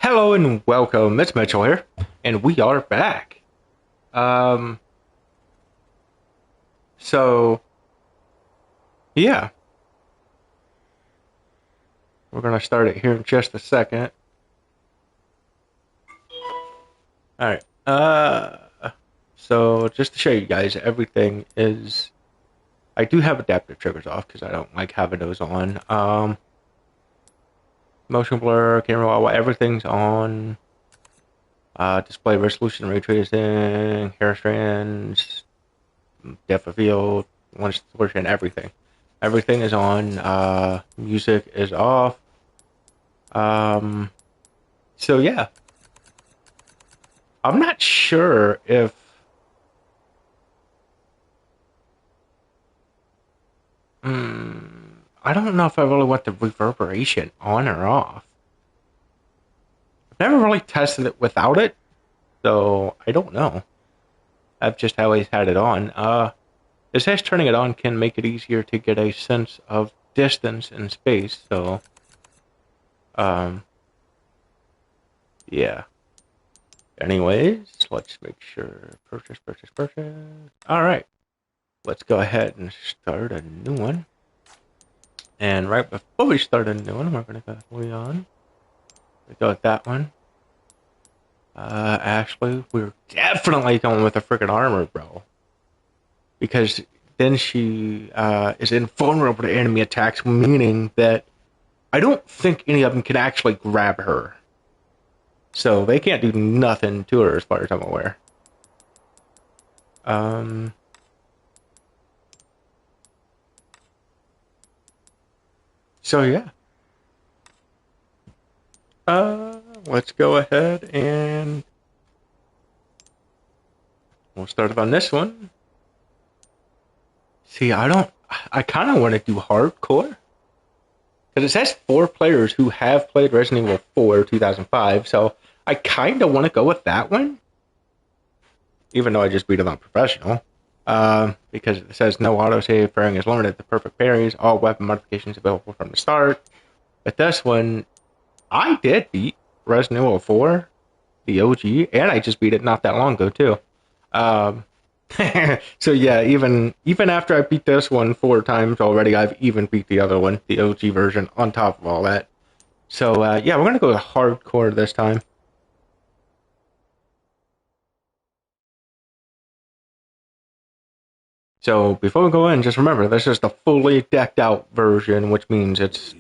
Hello and welcome. It's Mitchell here, and we are back. Um, so yeah, we're gonna start it here in just a second. All right. So just to show you guys, everything is. I do have adaptive triggers off because I don't like having those on. Motion blur, camera wall, everything's on. Display resolution, ray tracing, hair strands, depth of field, one distortion, everything. Everything is on. Music is off. Um, so yeah, I'm not sure if I don't know if I really want the reverberation on or off. I've never really tested it without it, so I don't know. I've just always had it on. It says turning it on can make it easier to get a sense of distance and space. So, um, yeah. Anyways, let's make sure purchase. All right, let's go ahead and start a new one. And right before we start a new one, we're gonna go Leon. We go with that one. Ashley, we're definitely going with the freaking armor, bro. Because then she is invulnerable to enemy attacks, meaning that I don't think any of them can actually grab her. So they can't do nothing to her as far as I'm aware. So yeah. Let's go ahead and we'll start on this one. See, I kind of want to do hardcore. Because it says 4 players who have played Resident Evil 4 2005, so I kind of want to go with that one. Even though I just beat it on professional. Because it says no autosave, pairing is limited to perfect pairings, all weapon modifications available from the start. But this one, I did beat Resident Evil 4, the OG, and I just beat it not that long ago, too. So yeah, even after I beat this one 4 times already, I've even beat the other one, the OG version, on top of all that. So yeah, we're gonna go hardcore this time. So before we go in, just remember this is the fully decked out version, which means it's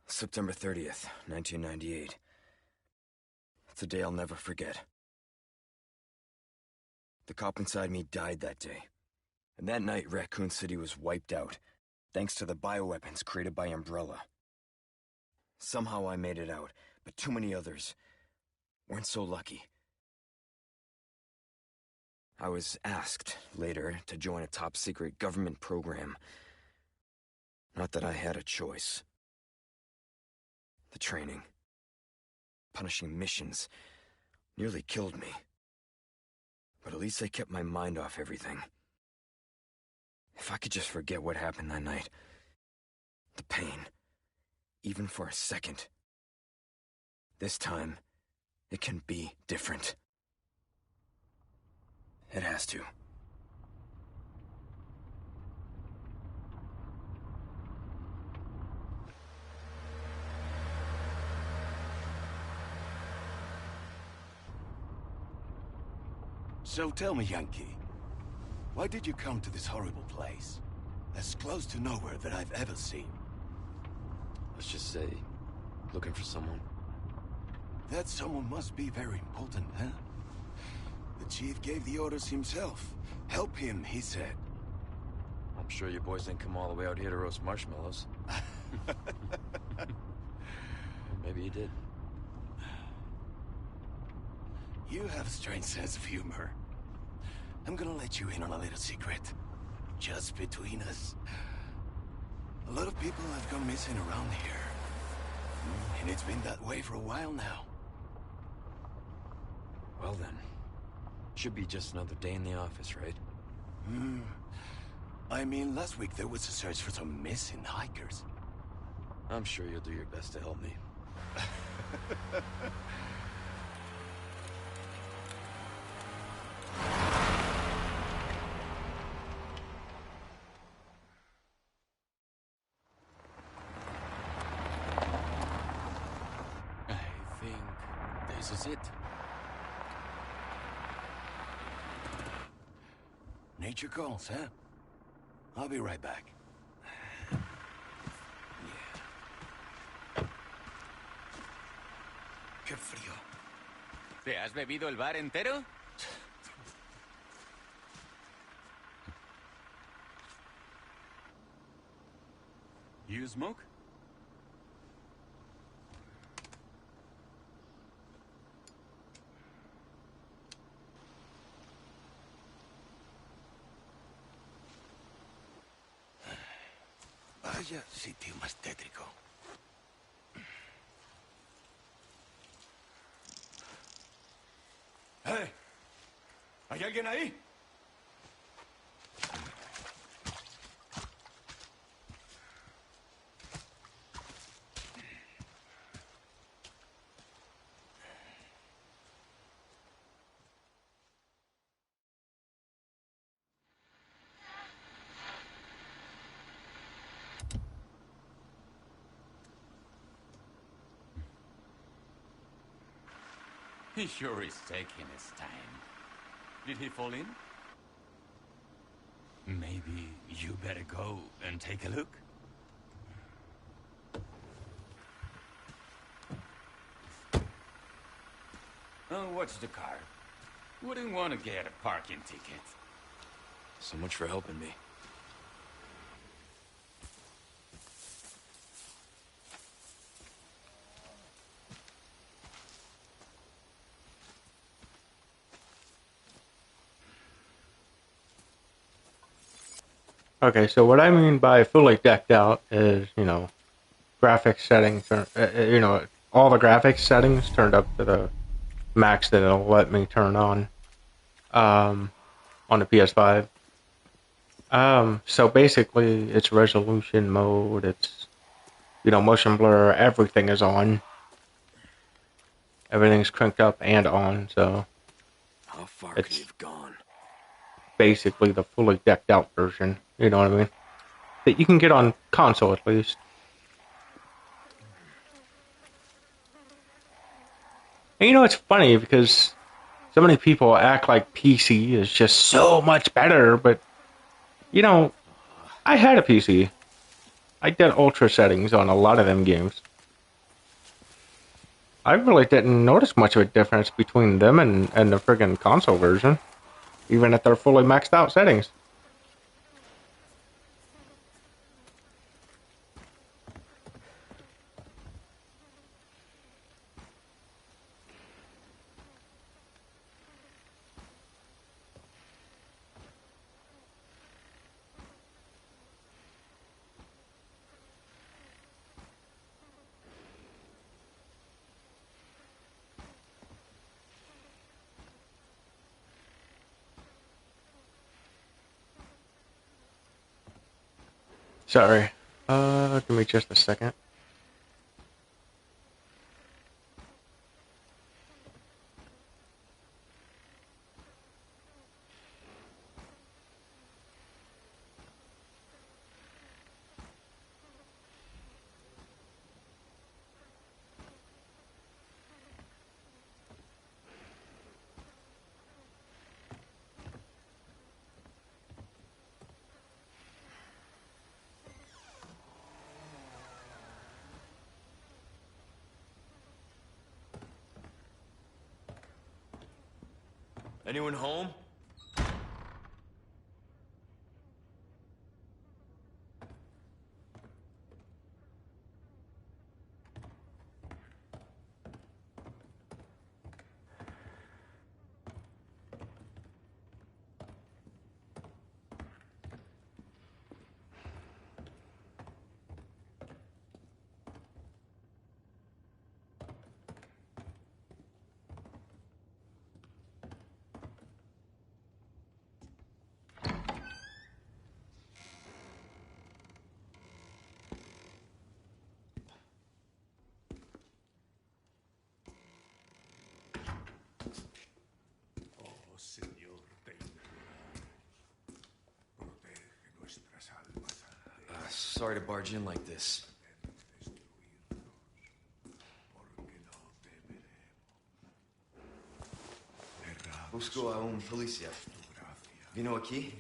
September 30th, 1998. It's a day I'll never forget. The cop inside me died that day. And that night, Raccoon City was wiped out, thanks to the bioweapons created by Umbrella. Somehow I made it out, but too many others weren't so lucky. I was asked, later, to join a top-secret government program. Not that I had a choice. The training, punishing missions, nearly killed me. But at least I kept my mind off everything. If I could just forget what happened that night. The pain. Even for a second. This time, it can be different. It has to. So tell me, Yankee, why did you come to this horrible place? As close to nowhere that I've ever seen. Let's just say, looking for someone. That someone must be very important, huh? The chief gave the orders himself. Help him, he said. I'll I'm sure you boys didn't come all the way out here to roast marshmallows. Maybe you did. You have a strange sense of humor. I'm gonna let you in on a little secret. Just between us. A lot of people have gone missing around here. And it's been that way for a while now. Well then, should be just another day in the office, right? I mean, last week there was a search for some missing hikers. I'm sure you'll do your best to help me. I think this is it. Nature calls, huh? I'll be right back. Qué frío. ¿Te has bebido el bar entero? You smoke? Vaya sitio más tétrico. ¡Hey! ¿Hay alguien ahí? He sure is taking his time. Did he fall in? Maybe you better go and take a look. Oh, watch the car. Wouldn't want to get a parking ticket. So much for helping me. Okay, so what I mean by fully decked out is, graphics settings, all the graphics settings turned up to the max that it'll let me turn on the PS5. So basically, it's resolution mode, it's, motion blur, everything is on. Everything's cranked up and on, so How far could it's you have gone? basically the fully decked out version, you know what I mean? That you can get on console at least. And it's funny because so many people act like PC is just so much better, but I had a PC. I did ultra settings on a lot of them games. I really didn't notice much of a difference between them and the friggin' console version, even at their fully maxed out settings. Sorry. Give me just a second. Anyone home? Sorry to barge in like this. Busco a un policía. ¿Vino aquí?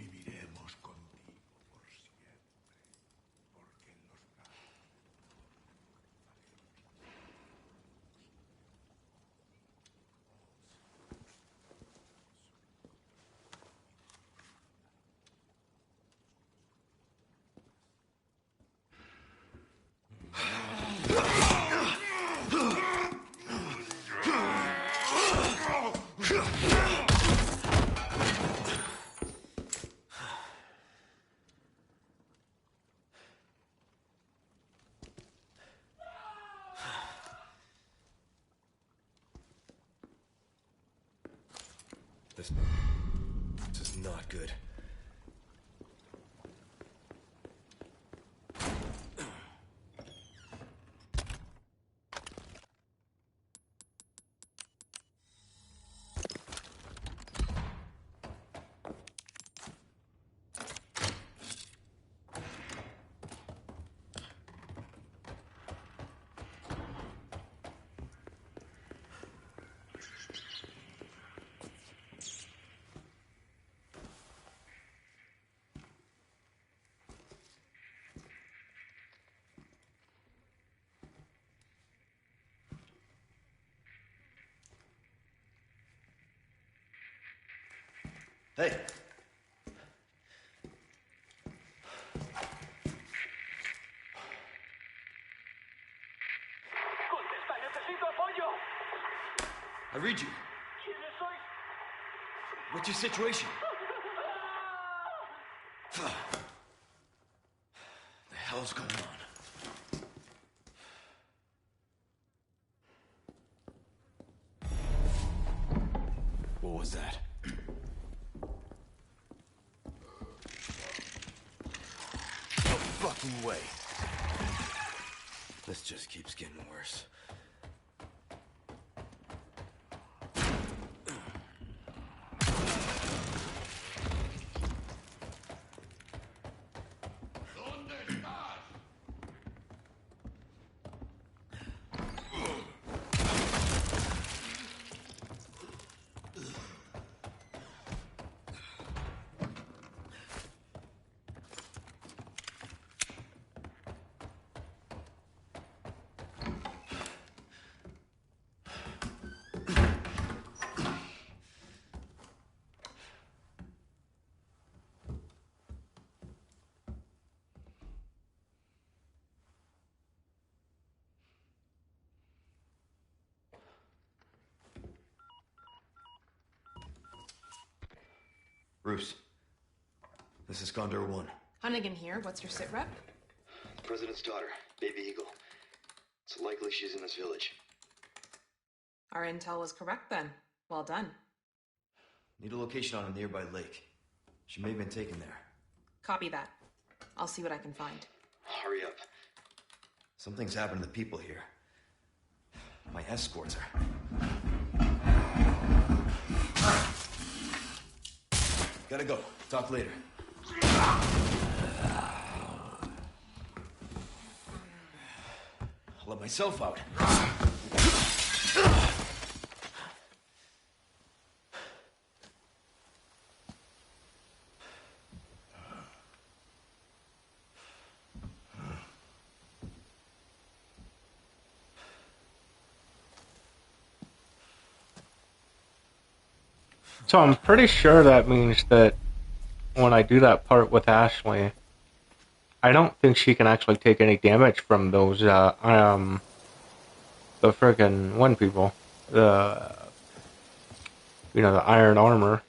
This is not good. Hey! Contesta, necesito apoyo. I read you. ¿Quiénes sois? What's your situation? The hell's going on? What was that? No fucking way. This just keeps getting worse. Bruce, this is Condor 1. Hunnigan here. What's your sit rep? The president's daughter, Baby Eagle. It's likely she's in this village. Our intel was correct then. Well done. Need a location on a nearby lake. She may have been taken there. Copy that. I'll see what I can find. Hurry up. Something's happened to the people here. My escorts are... Gotta go. Talk later. I'll let myself out. So I'm pretty sure that means that when I do that part with Ashley, I don't think she can actually take any damage from those, the friggin' one people. The iron armor.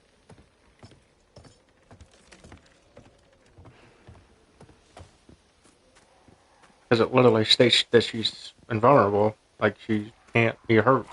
Because it literally states that she's invulnerable, like she can't be hurt.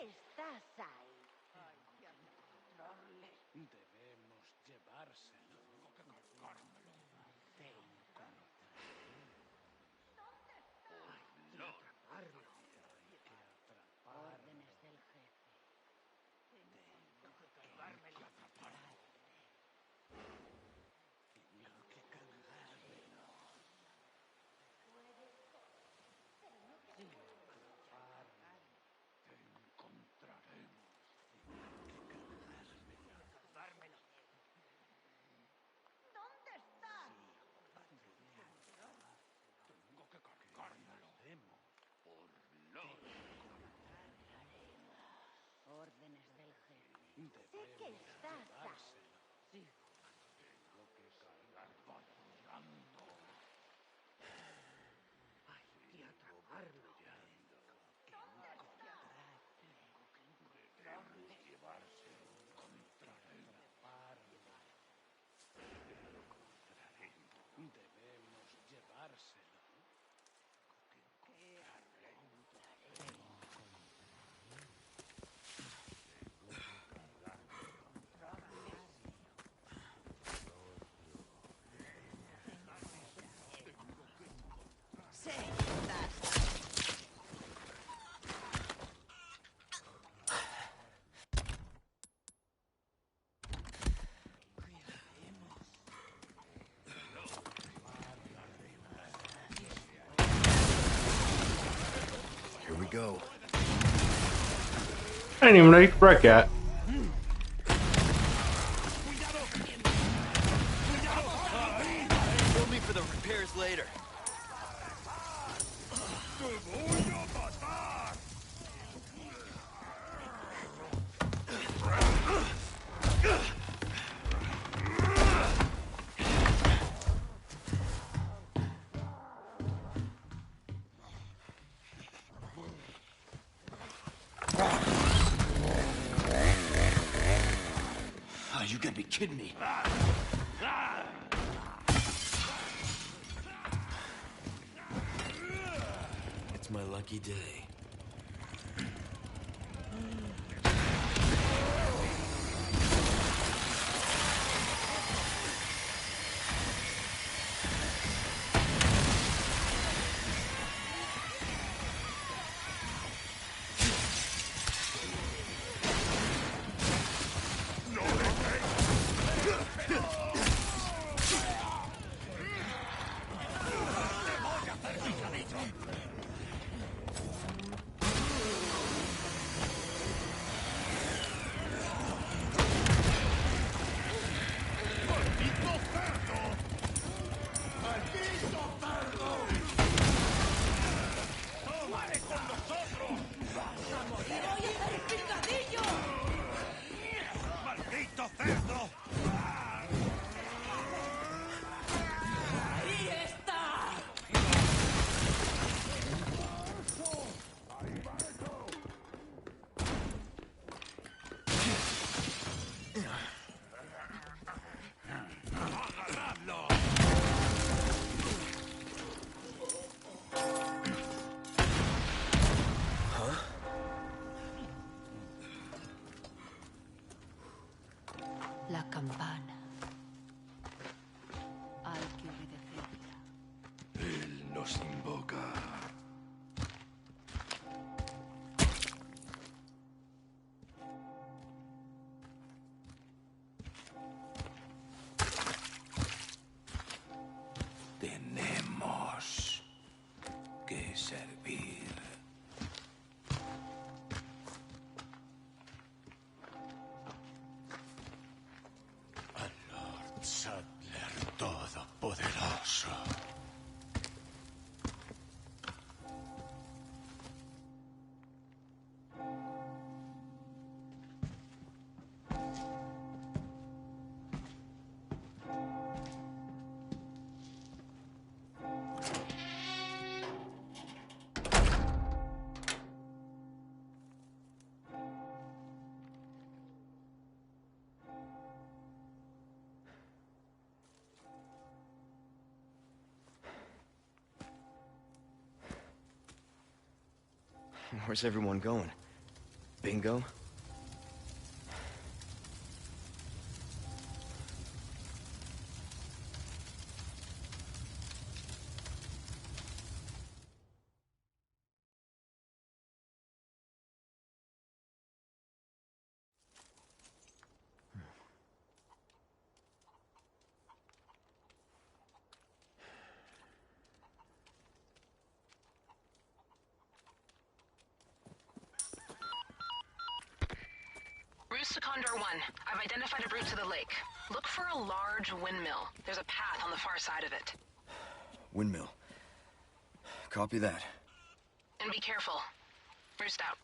estás ahí? Debemos llevárselo. Tengo que cargármelo. Te encontraré. ¿Dónde está? Hay que atraparlo. Hay que atraparlo. Órdenes del jefe. Tengo que cargármelo. Atraparlo. Tengo que cargármelo. Sí. Atraparlo. Te encontraremos. Tengo que cargármelo. ¿Dónde estás? Tengo que cargármelo. Por los. Órdenes del jefe. Sé Debemos que estás ahí. llevárselo. Sí. Tengo que cargar patrullando. Hay que atraparlo. ¿Dónde está? Tengo que encontrarlo. Llevárselo. Encontraremos. Debemos llevárselo. Sé que estás ahí. Here we go. I didn't even know you could break that. Kill me for the repairs later. Oh, you gotta be kidding me. It's my lucky day. La campana. Hay que obedecerla. Él nos invoca. Tenemos que servir. Al Lord Sadler Todopoderoso. Where's everyone going? Bingo? Roost to Condor 1. I've identified a route to the lake. Look for a large windmill. There's a path on the far side of it. Windmill. Copy that. And be careful. Roost out.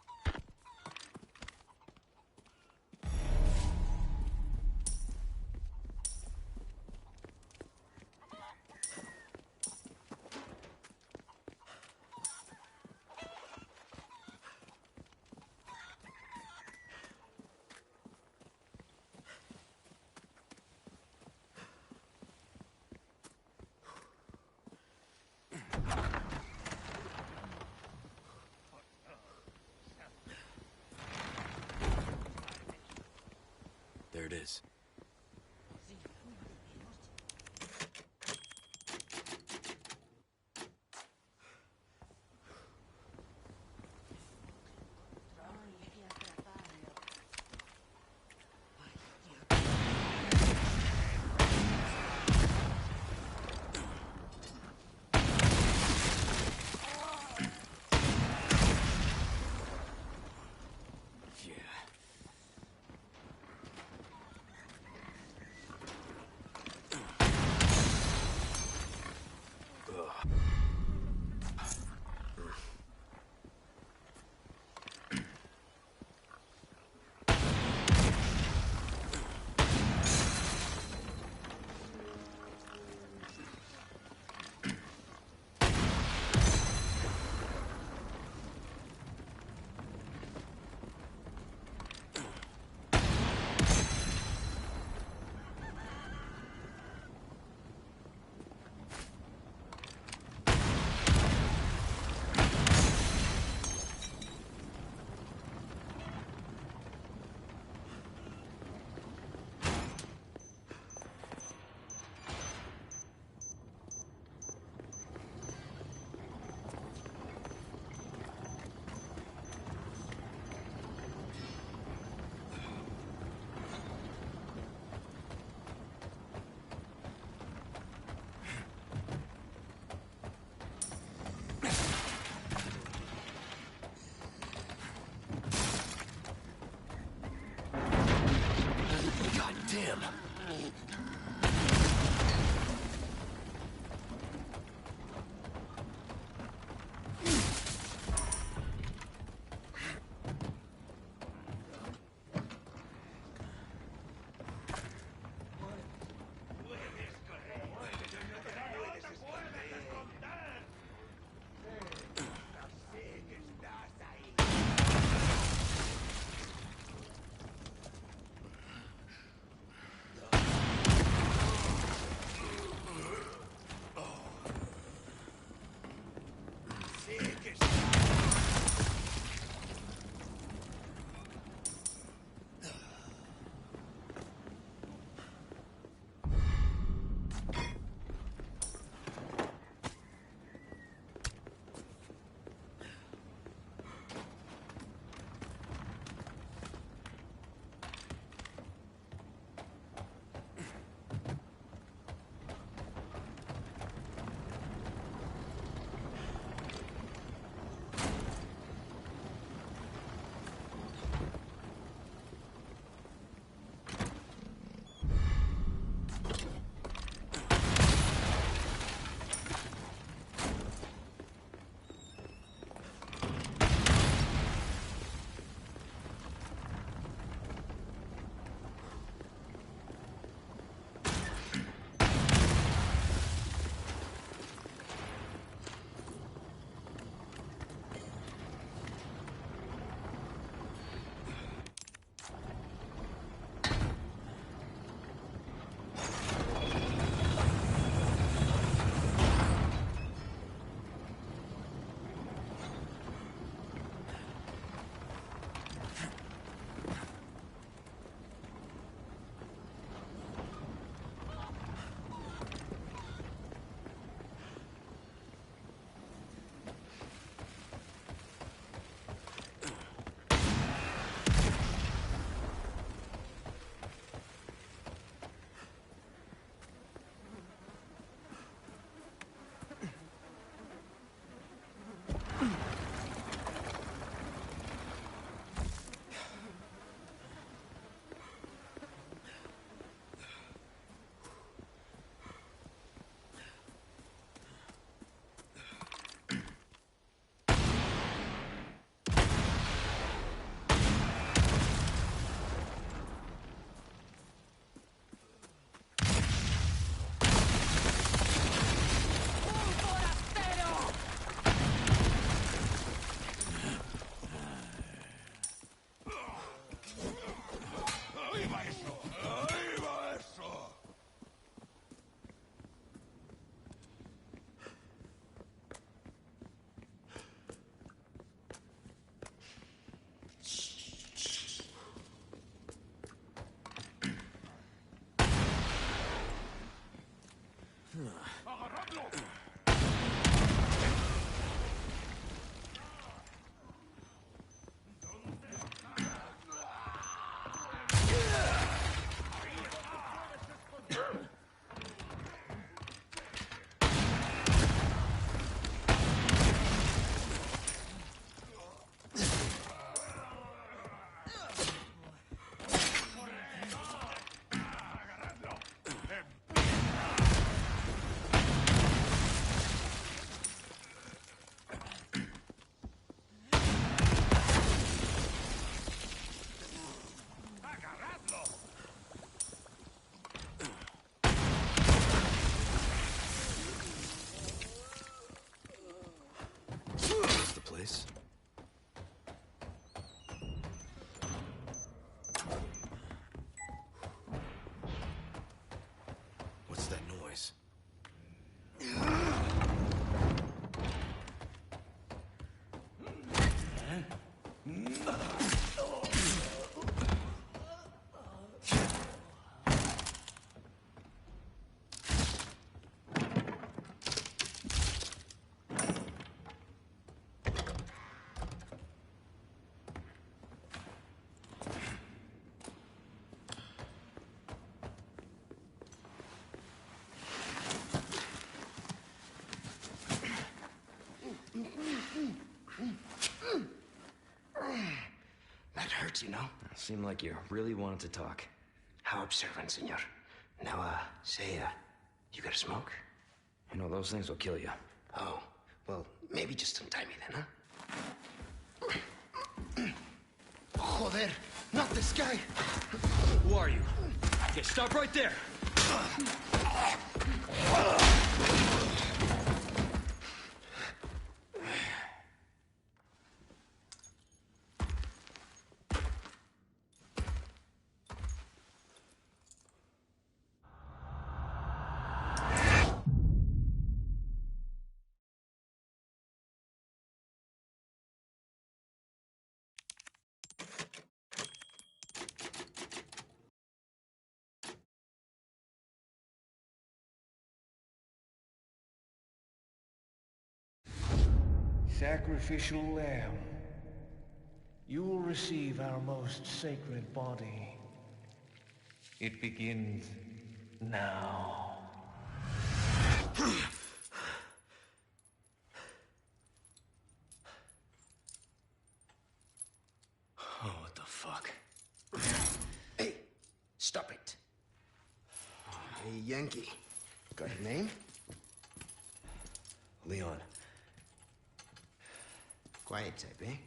There it is. Damn. That's the place. What's that noise? That hurts, you know. Seemed like you really wanted to talk. How observant, senor. Now, say, you got a smoke? You know, those things will kill you. Oh, well, maybe just untie me then, huh? Joder, not this guy! Who are you? Okay, stop right there! Sacrificial lamb, you will receive our most sacred body. It begins now. Oh, what the fuck? Hey, stop it. Hey, Yankee. Got your name? Leon. Quiet type, eh?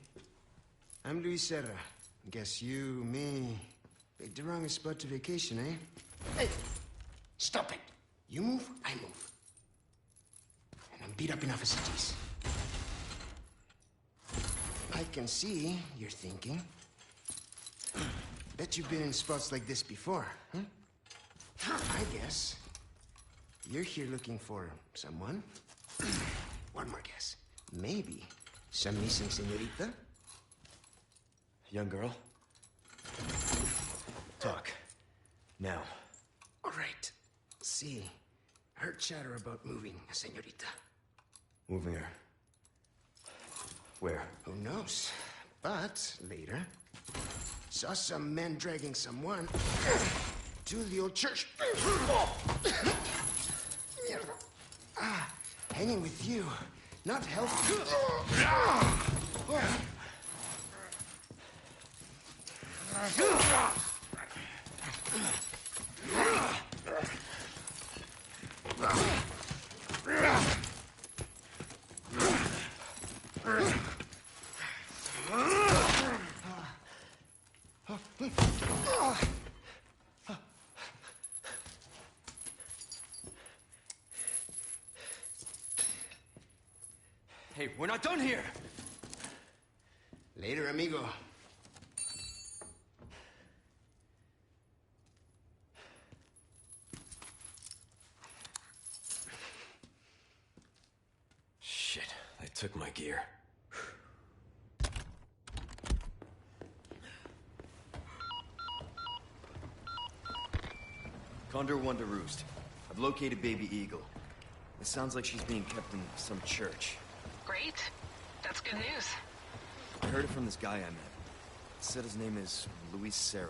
I'm Luis Serra. Guess you, me, picked the wrongest spot to vacation, eh? Hey! Stop it! You move, I move. And I'm beat up enough as it is. I can see you're thinking. Bet you've been in spots like this before, huh? I guess you're here looking for someone. One more guess. Maybe some missing señorita? Young girl? Talk. Now. All right. See, heard chatter about moving a señorita. Moving her. Where? Who knows? But later, saw some men dragging someone to the old church. Hanging with you, not healthy. Hey, we're not done here! Later, amigo. took my gear. Condor 1 to Roost. I've located Baby Eagle. It sounds like she's being kept in some church. Great. That's good news. I heard it from this guy I met. Said his name is Luis Serra.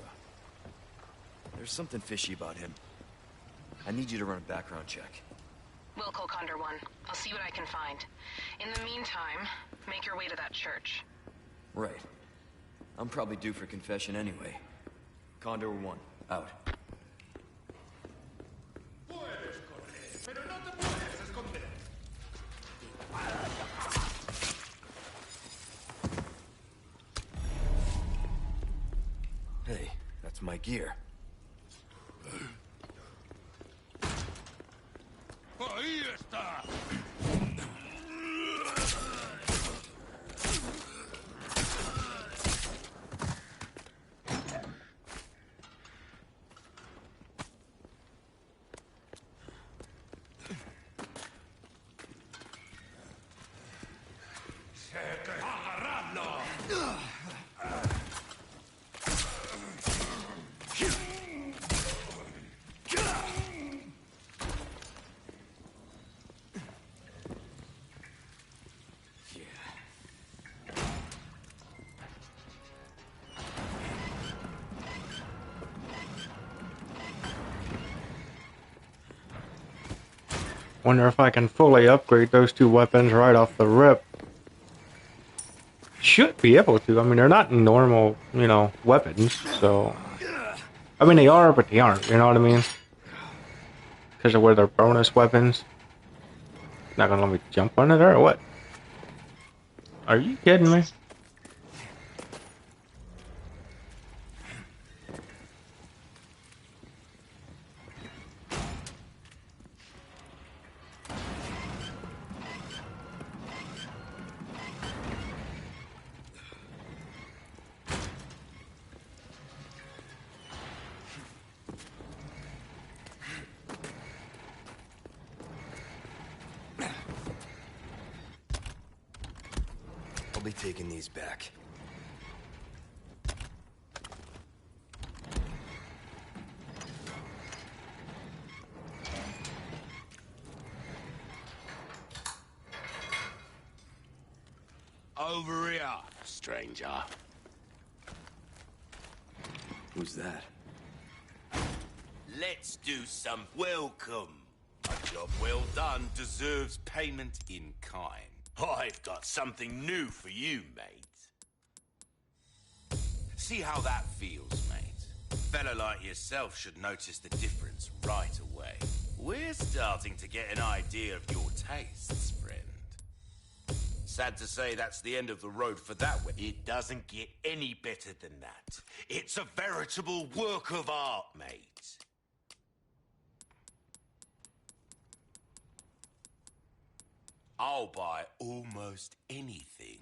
There's something fishy about him. I need you to run a background check. We'll call Condor 1. I'll see what I can find. In the meantime, make your way to that church. Right. I'm probably due for confession anyway. Condor 1, out. Hey, that's my gear. Ahí está. Wonder if I can fully upgrade those two weapons right off the rip. Should be able to. I mean, they're not normal, you know, weapons, so... I mean, they are, but they aren't, you know what I mean? Because of where they're bonus weapons. Not gonna let me jump on it, or what? Are you kidding me? I'll be taking these back. Over here, stranger. Who's that? Let's do some welcome. A job well done deserves payment in kind. I've got something new for you, mate. See how that feels, mate. A fella like yourself should notice the difference right away. We're starting to get an idea of your tastes, friend. Sad to say that's the end of the road for that way. It doesn't get any better than that. It's a veritable work of art, mate. I'll buy almost anything.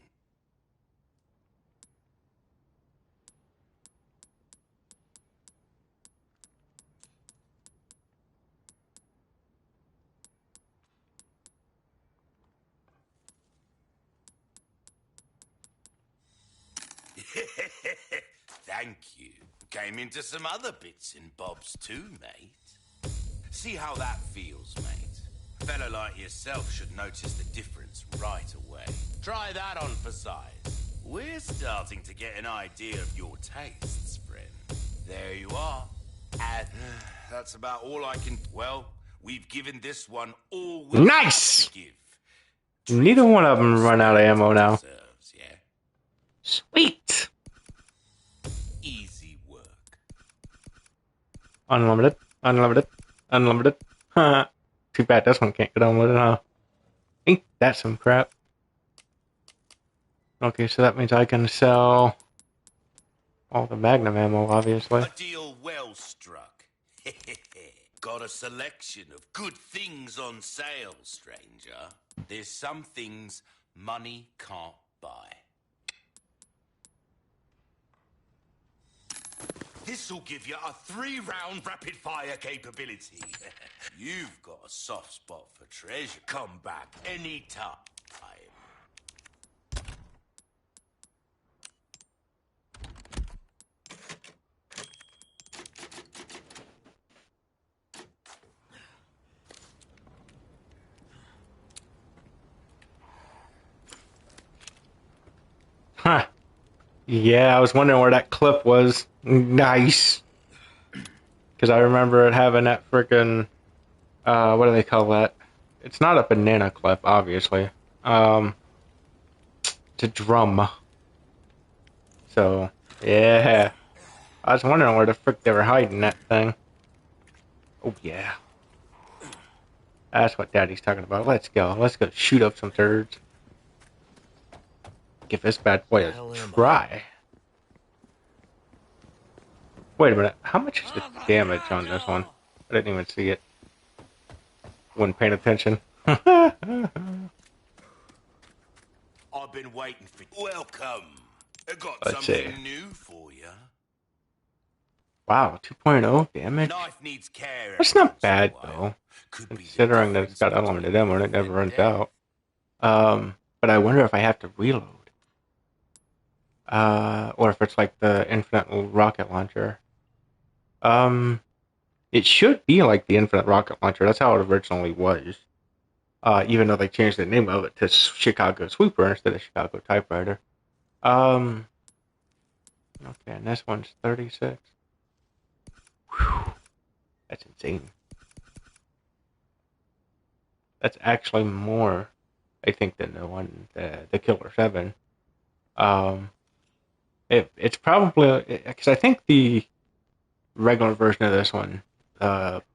Thank you. Came into some other bits and bobs too, mate. See how that feels, mate. A fella like yourself should notice the difference right away. Try that on for size. We're starting to get an idea of your tastes, friend. There you are. And that's about all I can... Well, we've given this one all we Nice! have to give. Neither one of them run out of ammo now. Deserves, yeah? Sweet! Easy work. Unlimited, unlimited, unlimited. Too bad this one can't get unlimited, huh? Ain't that some crap? Okay, so that means I can sell all the Magnum ammo, obviously. A deal well struck. Got a selection of good things on sale, stranger. There's some things money can't buy. This'll give you a 3-round rapid-fire capability. You've got a soft spot for treasure. Come back anytime. Yeah, I was wondering where that clip was. Nice. Because I remember it having that freaking, what do they call that? It's not a banana clip, obviously. It's a drum. So, yeah. I was wondering where the frick they were hiding that thing. Oh, yeah. That's what Daddy's talking about. Let's go. Let's go shoot up some turds. Give this bad boy a try. Wait a minute. How much is the damage on this one? I didn't even see it. Wasn't paying attention. I've been waiting for you. Welcome. I got Let's something see. new for you. Wow, 2.0 damage? Knife needs care. That's not bad, though. Considering that it's got unlimited ammo and it never runs out. But I wonder if I have to reload. Or if it's like the infinite rocket launcher. It should be like the infinite rocket launcher. That's how it originally was. Even though they changed the name of it to Chicago Swooper instead of Chicago Typewriter. Okay, and this one's 36. Whew. That's insane. That's actually more, I think, than the one, the Killer 7. It's probably, because I think the regular version of this one,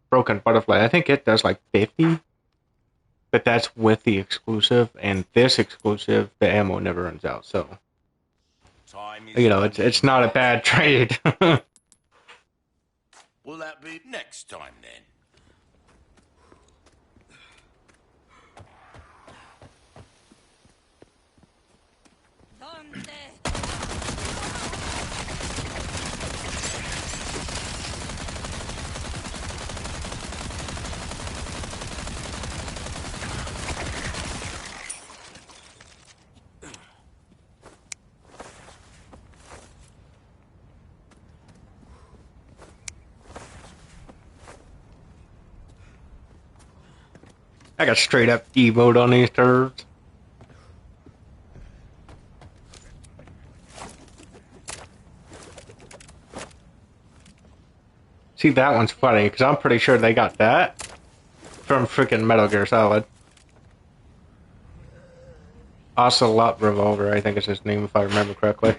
Broken Butterfly, I think it does like 50, but that's with the exclusive, and this exclusive, the ammo never runs out, so, you know, it's not a bad trade. Will that be next time then? I got straight up E-mode on these turds. See, that one's funny, because I'm pretty sure they got that from freaking Metal Gear Solid. Ocelot Revolver, I think is his name, if I remember correctly.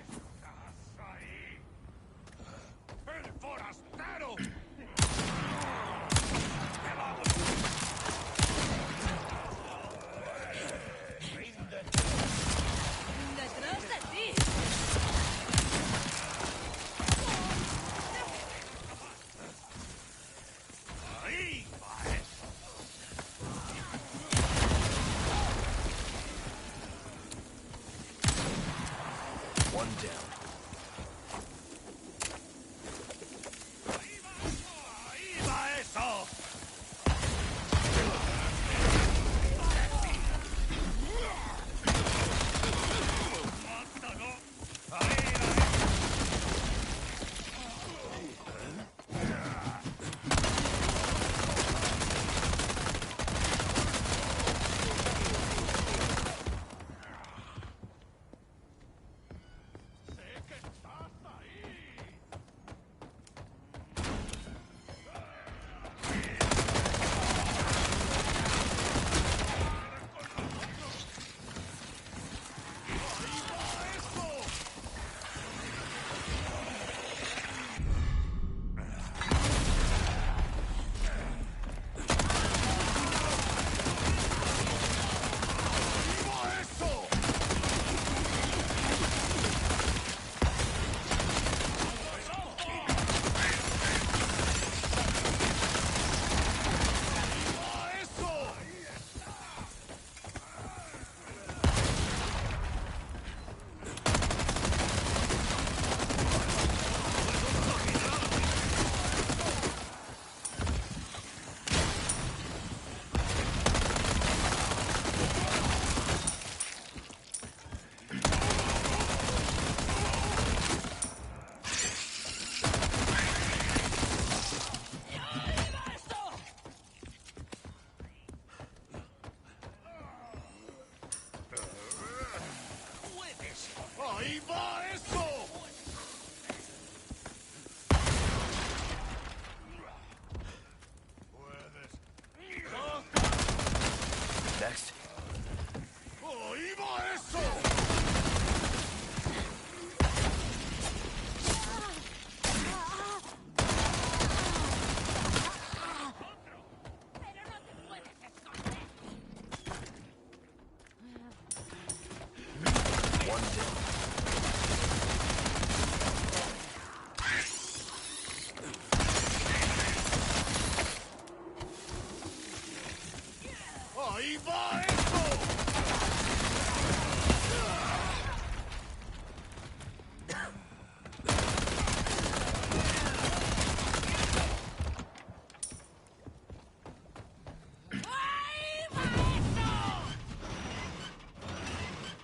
One down.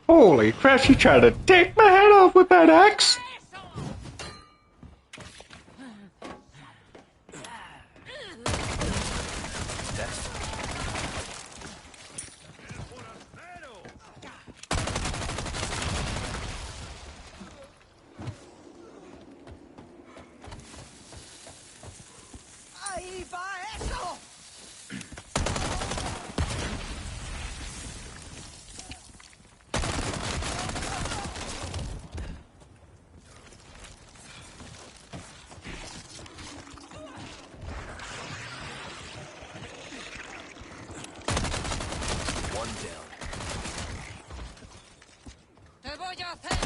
Holy crap, she tried to take my head off with that axe! ¡Ahí va eso! One down. ¡Te voy a hacer!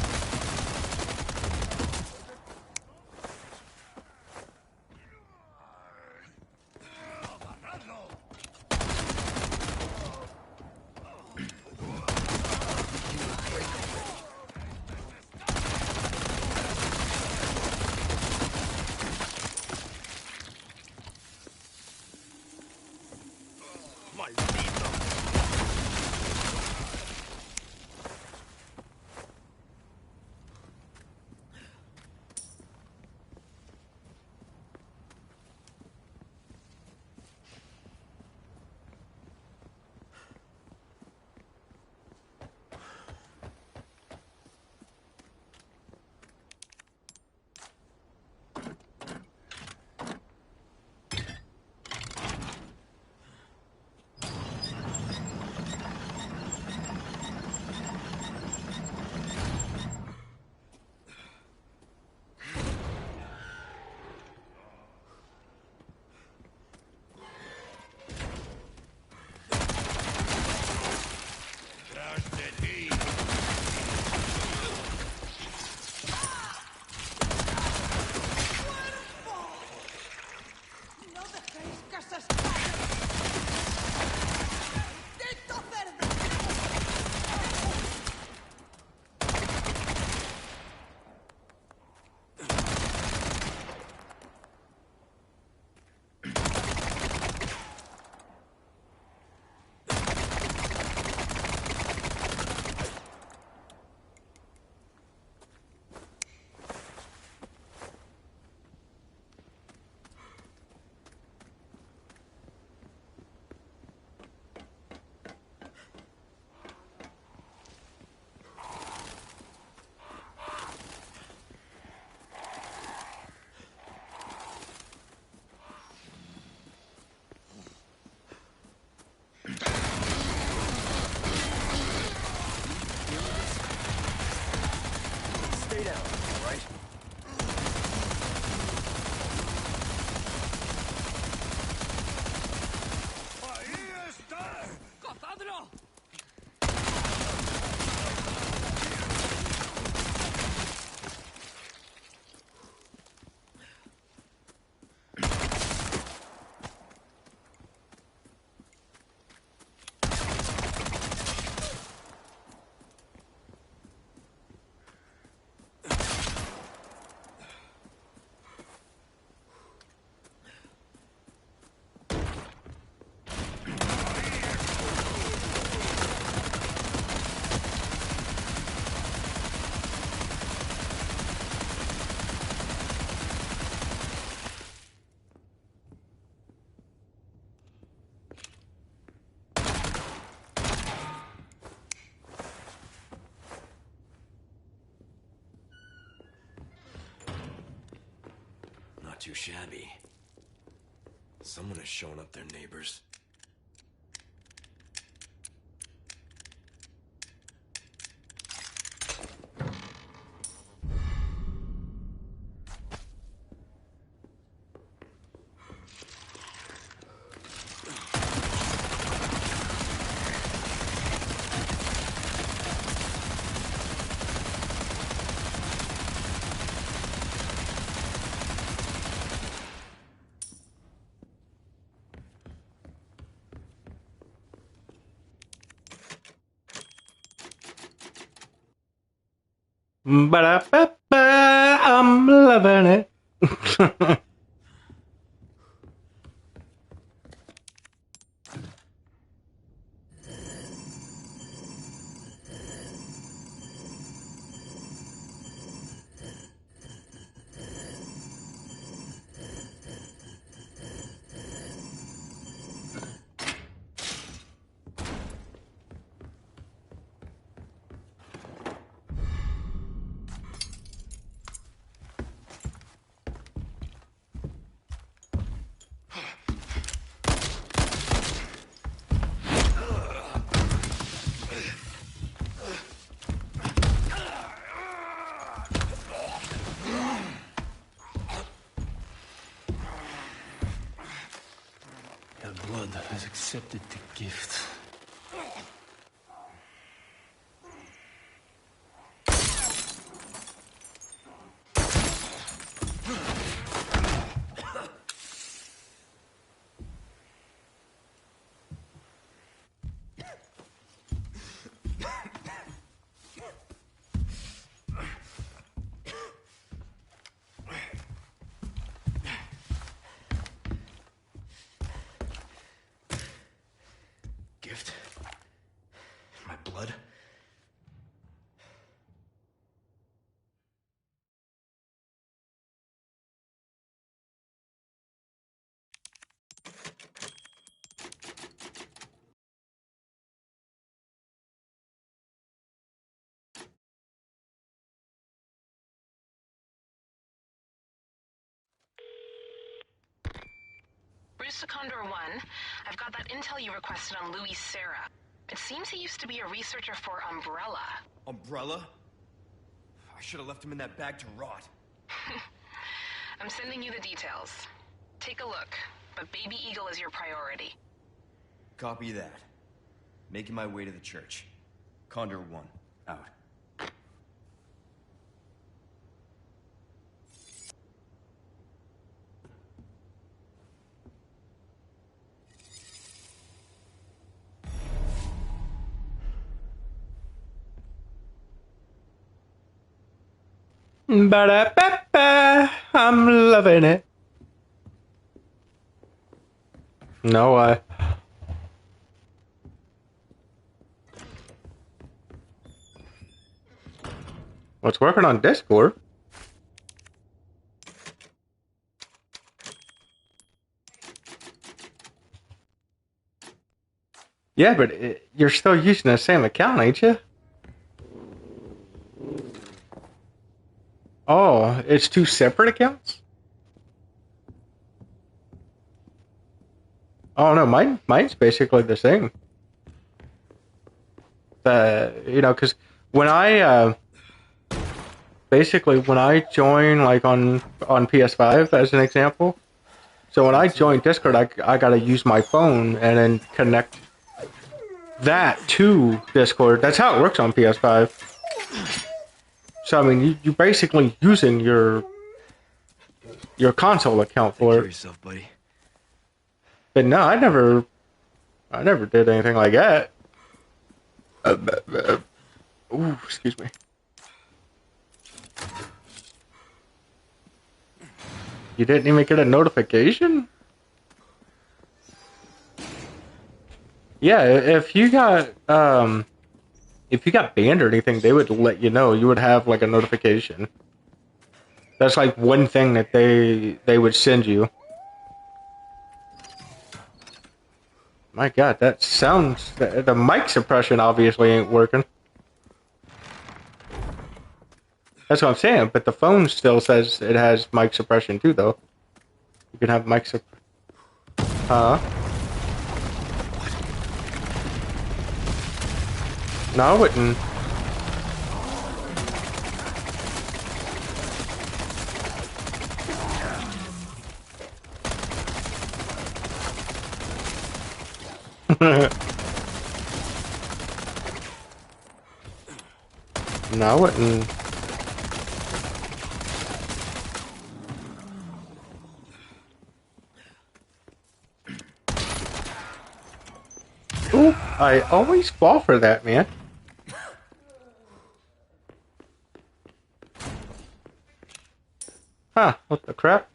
¡No dejéis que se escape! ¡Maldito cerdo! Stay down, all right? ¡Cazadlo! Not too shabby. Someone has shown up their neighbors. Ba-da-ba-ba, I'm loving it. Your blood has accepted the gift. Gift? My blood? Bruce Condor 1, I've got that intel you requested on Louis Serra. It seems he used to be a researcher for Umbrella. Umbrella? I should have left him in that bag to rot. I'm sending you the details. Take a look, but Baby Eagle is your priority. Copy that. Making my way to the church. Condor 1, out. Ba-da-ba-ba, I'm loving it. No, what's working on Discord? Yeah, but you're still using the same account, ain't you? Oh, it's two separate accounts? Oh no, mine's basically the same. Because when I basically when I join like on PS5 as an example, so when I join Discord, I gotta use my phone and then connect that to Discord. That's how it works on PS5. So I mean, you're basically using your console account for it. Take care of yourself, buddy. But no, I never did anything like that. Ooh, excuse me. You didn't even get a notification? Yeah, if you got banned or anything, they would let you know. You would have like a notification. That's like one thing that they would send you. My God, that sounds... The mic suppression obviously ain't working. That's what I'm saying, but the phone still says it has mic suppression too, though. You can have mic suppression. Huh? No, I wouldn't. No, I wouldn't. Ooh, I always fall for that, man. Huh, what the crap?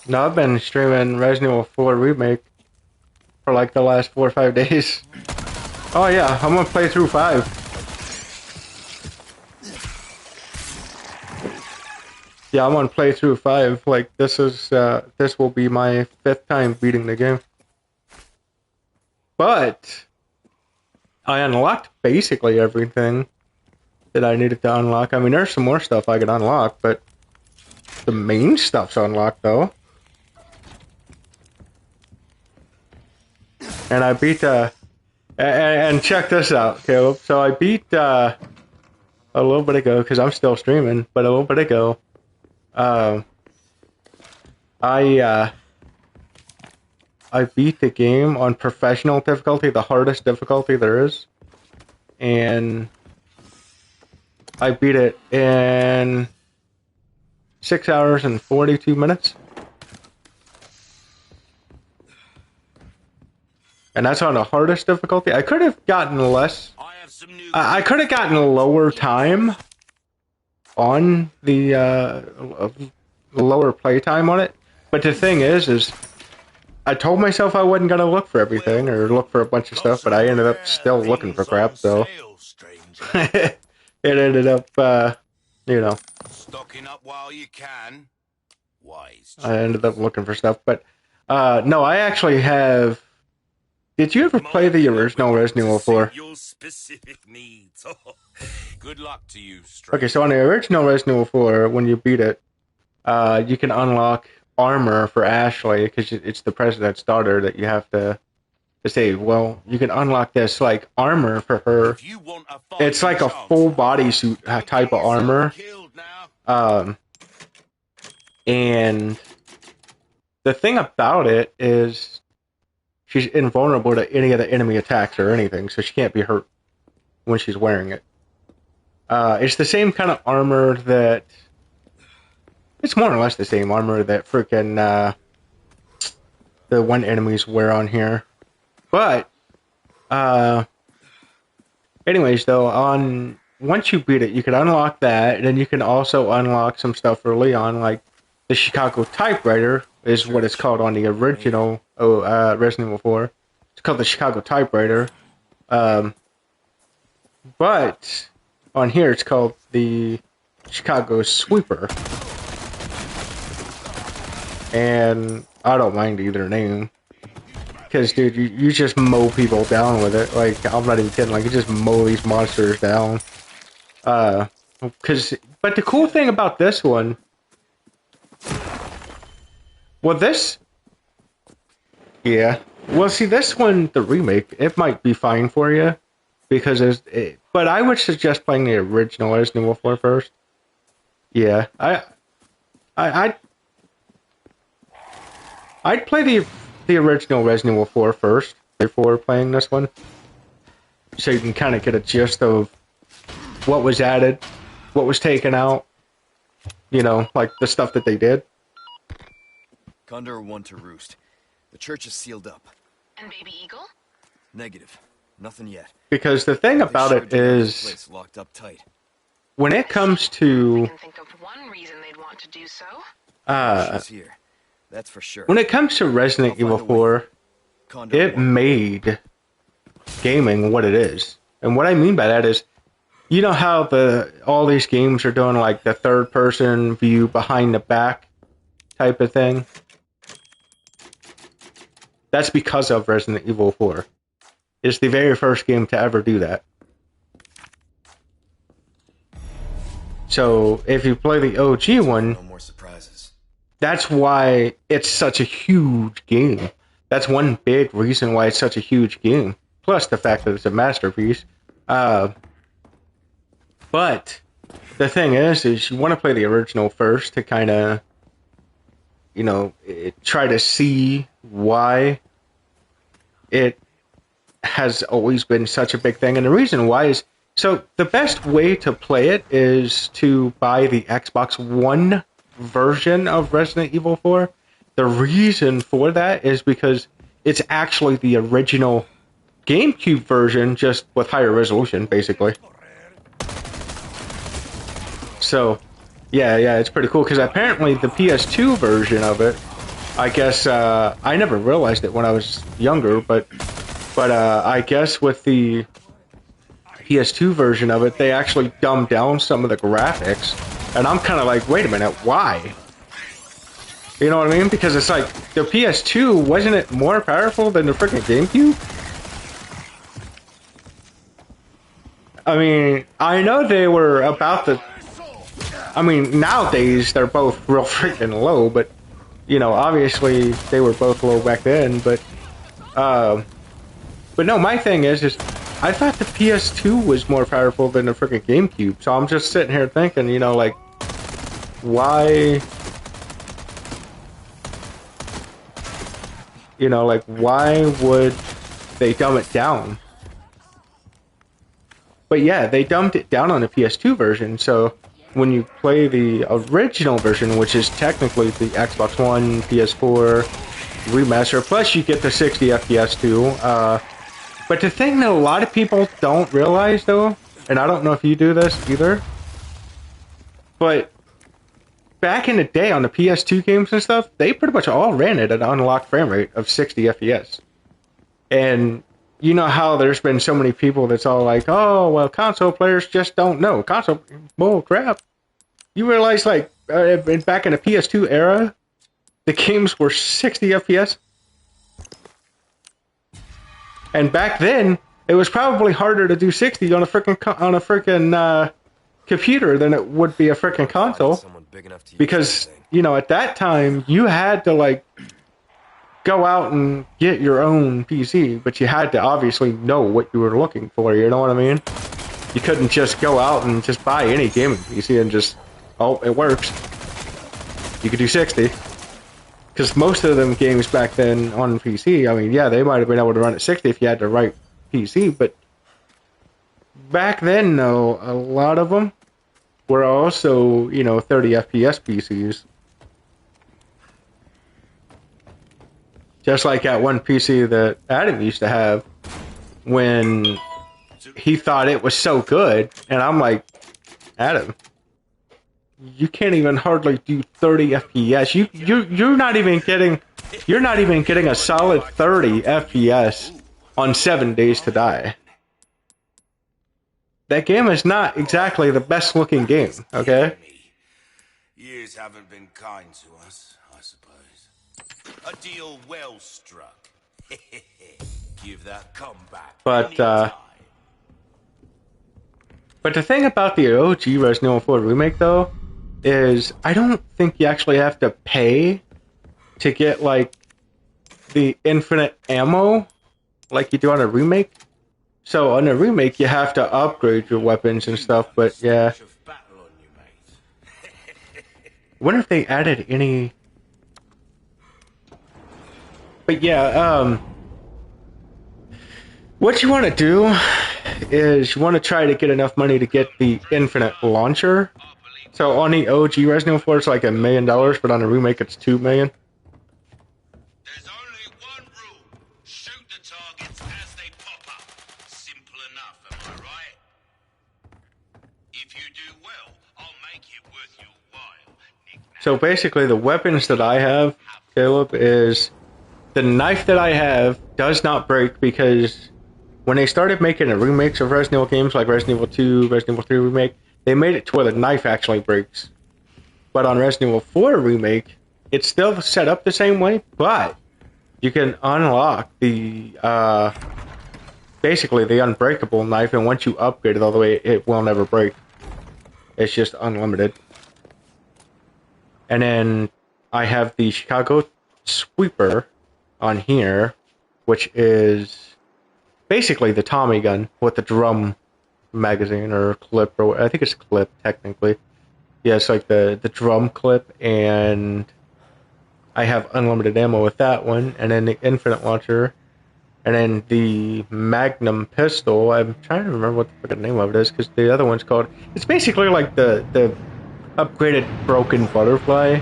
No, I've been streaming Resident Evil 4 Remake for like the last 4 or 5 days. Oh yeah, I'm gonna play through 5. Yeah, I'm gonna play through 5. Like, this will be my 5th time beating the game. But I unlocked basically everything that I needed to unlock. I mean, there's some more stuff I could unlock, but the main stuff's unlocked though. And I beat and check this out, Caleb. So I beat a little bit ago, because I'm still streaming, but a little bit ago, I beat the game on professional difficulty, the hardest difficulty there is, and I beat it in 6 hours and 42 minutes. And that's on the hardest difficulty. I could have gotten less. I could have gotten a lower time on the lower playtime on it. But the thing is I told myself I wasn't gonna look for everything or look for a bunch of stuff, but I ended up still looking for crap. So it ended up, you know, Stocking up while you can. Wise. I ended up looking for stuff. But no, I actually have. Did you ever play the original Resident Evil 4? Your specific needs. Good luck to you, Okay, so on the original Resident Evil 4, when you beat it, you can unlock armor for Ashley, because it's the president's daughter that you have to save. Well, you can unlock this, like, armor for her. It's like a full bodysuit type of armor. And the thing about it is she's invulnerable to any of the enemy attacks or anything, so she can't be hurt when she's wearing it. It's the same kind of armor that... It's more or less the same armor that freaking the one enemies wear on here. But, anyways, though, once you beat it, you can unlock that, and then you can also unlock some stuff for Leon, like the Chicago typewriter is what it's called on the original Resident Evil 4. It's called the Chicago typewriter. But on here it's called the Chicago sweeper. And I don't mind either name. Because, dude, you just mow people down with it. Like, I'm not even kidding. Like, you just mow these monsters down. But the cool thing about this one... Well, this... Yeah. Well, see, this one, the remake, it might be fine for you. Because but I would suggest playing the original Resident Evil 4 first. Yeah. I'd play the original Resident Evil 4 first before playing this one. So you can kind of get a gist of what was added, what was taken out. You know, like the stuff that they did. Condor 1 to Roost. The church is sealed up. And Baby Eagle? Negative. Nothing yet. Because the thing about it is, locked up tight. When it comes to... I can think of one reason they'd want to do so. She's here. That's for sure. When it comes to Resident Evil 4, it made gaming what it is. And what I mean by that is, you know how all these games are doing like the third person view behind the back type of thing? That's because of Resident Evil 4. It's the very first game to ever do that. So if you play the OG one, no more surprises. That's why it's such a huge game. That's one big reason why it's such a huge game. Plus the fact that it's a masterpiece. But the thing is you want to play the original first to kind of, you know, try to see why it has always been such a big thing. And the reason why is, so the best way to play it is to buy the Xbox One version of Resident Evil 4. The reason for that is because it's actually the original GameCube version just with higher resolution, basically. So, yeah, it's pretty cool because apparently the PS2 version of it, I guess I never realized it when I was younger, but I guess with the PS2 version of it, they actually dumbed down some of the graphics, and I'm kind of like, wait a minute, why? You know what I mean? Because it's like the PS2, wasn't it more powerful than the freaking GameCube? I mean, I know they were about the. I mean, nowadays they're both real freaking low, but you know, obviously they were both low back then. But no, my thing is I thought the PS2 was more powerful than the freaking GameCube. So I'm just sitting here thinking, you know, like, why? You know, like, why would they dumb it down? But yeah, they dumbed it down on the PS2 version, so when you play the original version, which is technically the Xbox One, PS4 remaster, plus you get the 60 FPS too. But the thing that a lot of people don't realize, though, and I don't know if you do this either, but back in the day on the PS2 games and stuff, they pretty much all ran at an unlocked frame rate of 60 FPS. And you know how there's been so many people that's all like, oh, well, console players just don't know. Console, bull crap. You realize, like, back in the PS2 era, the games were 60 FPS? And back then, it was probably harder to do 60 on a freaking computer than it would be a freaking console. Because, you know, at that time, you had to, like, go out and get your own PC, but you had to obviously know what you were looking for, you know what I mean? You couldn't just go out and just buy any gaming PC and just, oh, it works. You could do 60. Because most of them games back then on PC, I mean, yeah, they might have been able to run at 60 if you had the right PC, but back then, though, a lot of them were also, you know, 30 FPS PCs. Just like that one PC that Adam used to have when he thought it was so good, and I'm like, Adam, you can't even hardly do 30 FPS. You're not even getting a solid 30 FPS on 7 Days to Die. That game is not exactly the best looking game, okay? Years haven't been kind to us, I suppose. A deal well struck. Give that comeback. But the thing about the OG Resident Evil 4 remake, though, is I don't think you actually have to pay to get, like, the infinite ammo like you do on a remake. So on a remake, you have to upgrade your weapons and stuff, but yeah. I wonder if they added any... But yeah, what you want to do is you want to try to get enough money to get the infinite launcher. So on the OG Resident Evil 4, it's like $1 million, but on the remake, it's $2 million. There's only one rule. Shoot the targets as they pop up. Simple enough, am I right? If you do well, I'll make it worth your while. So basically, the weapons that I have, Caleb, is the knife that I have does not break because when they started making the remakes of Resident Evil games like Resident Evil 2, Resident Evil 3 Remake, they made it to where the knife actually breaks. But on Resident Evil 4 Remake, it's still set up the same way, but you can unlock the, basically the unbreakable knife, and once you upgrade it all the way, it will never break. It's just unlimited. And then I have the Chicago Sweeper on here, which is basically the Tommy gun with the drum magazine or clip, or I think it's clip technically. Yeah, it's like the drum clip, and I have unlimited ammo with that one, and then the infinite launcher, and then the Magnum pistol. I'm trying to remember what the freaking name of it is because the other one's called. It's basically like the upgraded broken butterfly.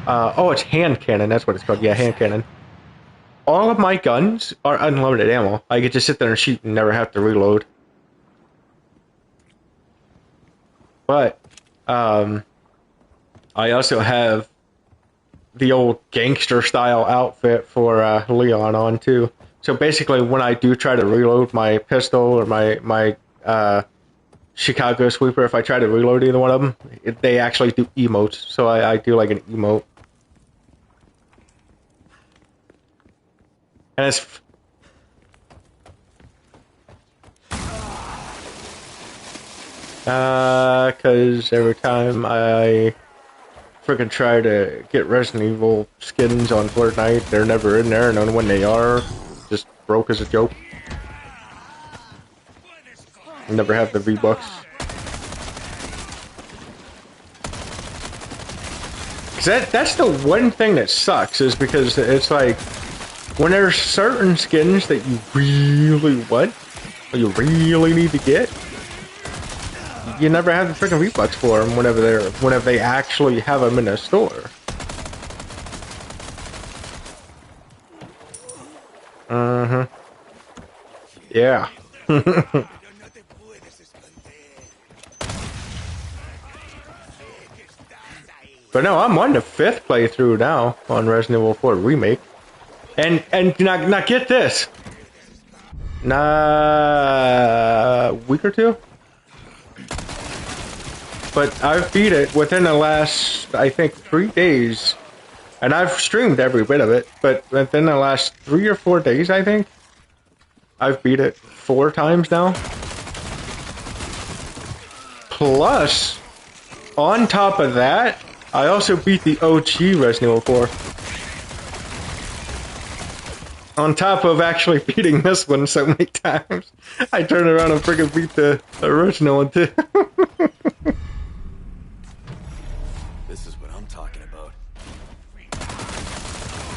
Oh, it's hand cannon. That's what it's called. Yeah, hand cannon. all of my guns are unlimited ammo. I could just sit there and shoot and never have to reload. But I also have the old gangster style outfit for Leon on too. So basically, when I do try to reload my pistol or my Chicago sweeper, if I try to reload either one of them, they actually do emotes. So I do like an emote, and it's because every time I freaking try to get Resident Evil skins on Fortnite, they're never in there, and then when they are, just broke as a joke. I never have the V-Bucks. That's the one thing that sucks, is because it's like, when there's certain skins that you really want, or you really need to get, you never have the freaking V-Bucks for them whenever they actually have them in a store. Yeah. But no, I'm on the 5th playthrough now on Resident Evil 4 Remake. And now get this. A week or two? But I've beat it within the last, I think, 3 days. And I've streamed every bit of it, but within the last 3 or 4 days, I think, I've beat it 4 times now. Plus, on top of that, I also beat the OG Resident Evil 4. On top of actually beating this one so many times, I turned around and freaking beat the original one too. This is what I'm talking about.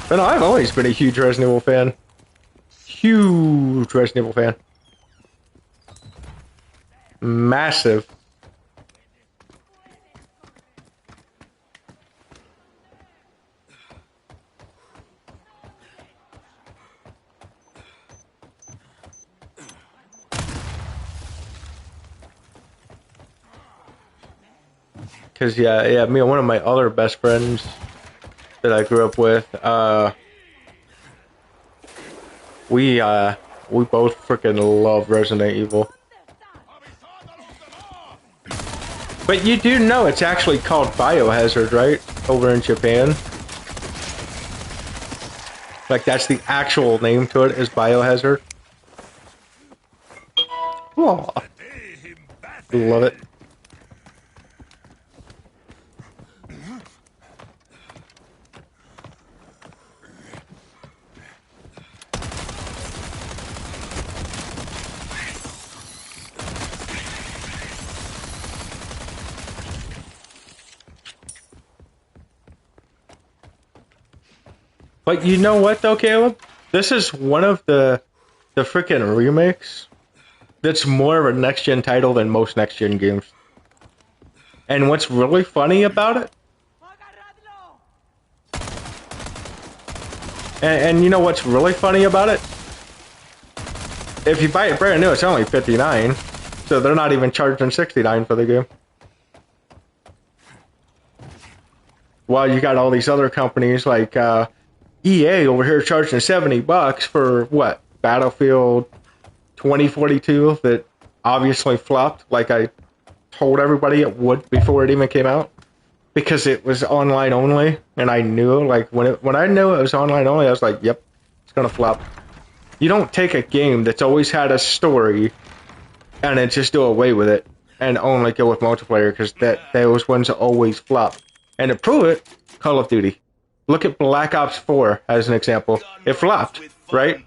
But no, I've always been a huge Resident Evil fan. Huge Resident Evil fan. Massive. Cause yeah, me and one of my other best friends that I grew up with, we both freaking love Resident Evil. But you do know it's actually called Biohazard, right? Over in Japan. Like that's the actual name to it, is Biohazard. Oh, love it. But you know what though, Caleb? This is one of the freaking remakes that's more of a next-gen title than most next-gen games. And what's really funny about it? And you know what's really funny about it? If you buy it brand new, it's only $59. So they're not even charging $69 for the game. While you got all these other companies like EA over here charging $70 for what? Battlefield 2042 that obviously flopped, like I told everybody it would before it even came out, because it was online only, and I knew, like when I knew it was online only, I was like, yep, it's gonna flop. You don't take a game that's always had a story and then just do away with it and only go with multiplayer, because those ones always flop. And to prove it, Call of Duty. Look at Black Ops 4 as an example. It flopped, right?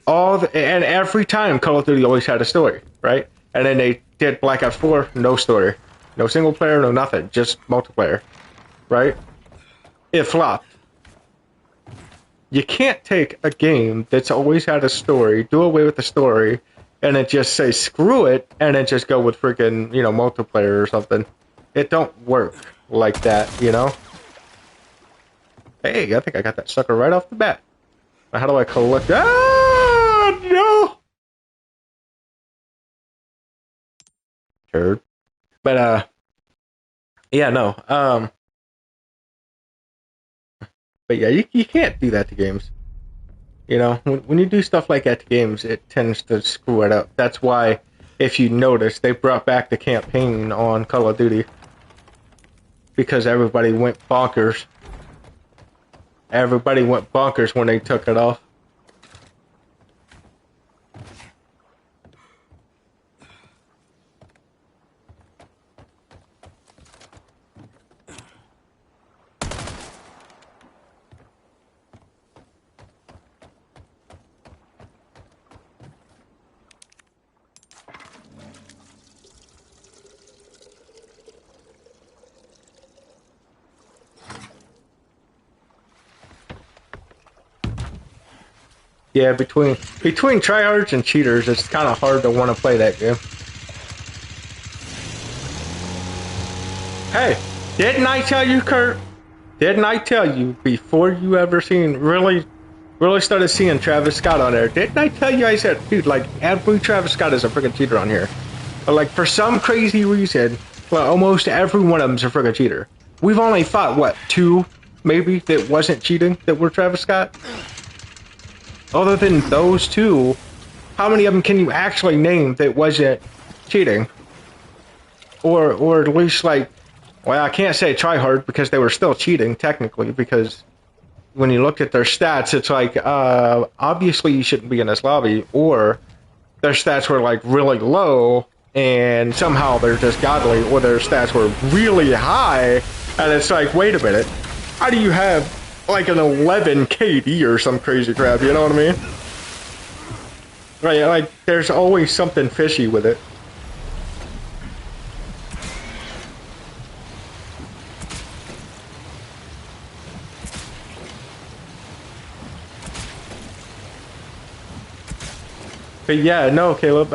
And every time Call of Duty always had a story, right? And then they did Black Ops 4, no story. No single player, no nothing, just multiplayer, right? It flopped. You can't take a game that's always had a story, do away with the story, and then just say screw it, and then just go with freaking, multiplayer or something. It don't work like that, you know? Hey, I think I got that sucker right off the bat. How do I collect? Ah, no. Turd. But yeah, no. But yeah, you can't do that to games. You know, when you do stuff like that to games, it tends to screw it up. That's why, if you notice, they brought back the campaign on Call of Duty because everybody went bonkers. Everybody went bonkers when they took it off. Yeah, between tryhards and cheaters, it's kind of hard to want to play that game. Hey, didn't I tell you, Kurt? Didn't I tell you before you ever really started seeing Travis Scott on there? Didn't I tell you? I said, dude, like every Travis Scott is a freaking cheater on here. But like for some crazy reason, well, almost every one of them's a freaking cheater. We've only fought what, 2, maybe, that wasn't cheating that were Travis Scott. Other than those 2, how many of them can you actually name that wasn't cheating? Or at least like, well, I can't say tryhard because they were still cheating technically, because when you looked at their stats, it's like, obviously you shouldn't be in this lobby, or their stats were like really low and somehow they're just godly, or their stats were really high and it's like, wait a minute, how do you have like an 11 KD or some crazy crap, you know what I mean? Right, like there's always something fishy with it. But yeah, no, Caleb,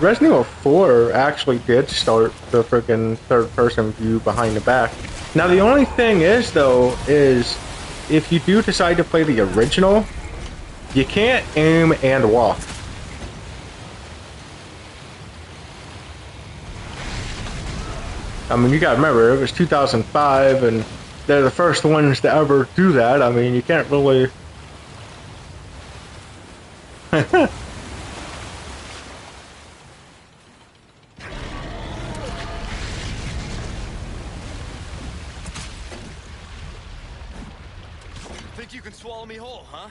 Resident Evil 4 actually did start the freaking third-person view behind the back. Now, the only thing is, though, is if you do decide to play the original, you can't aim and walk. I mean, you gotta remember, it was 2005, and they're the first ones to ever do that. I mean, you can't really... Think you can swallow me whole, huh?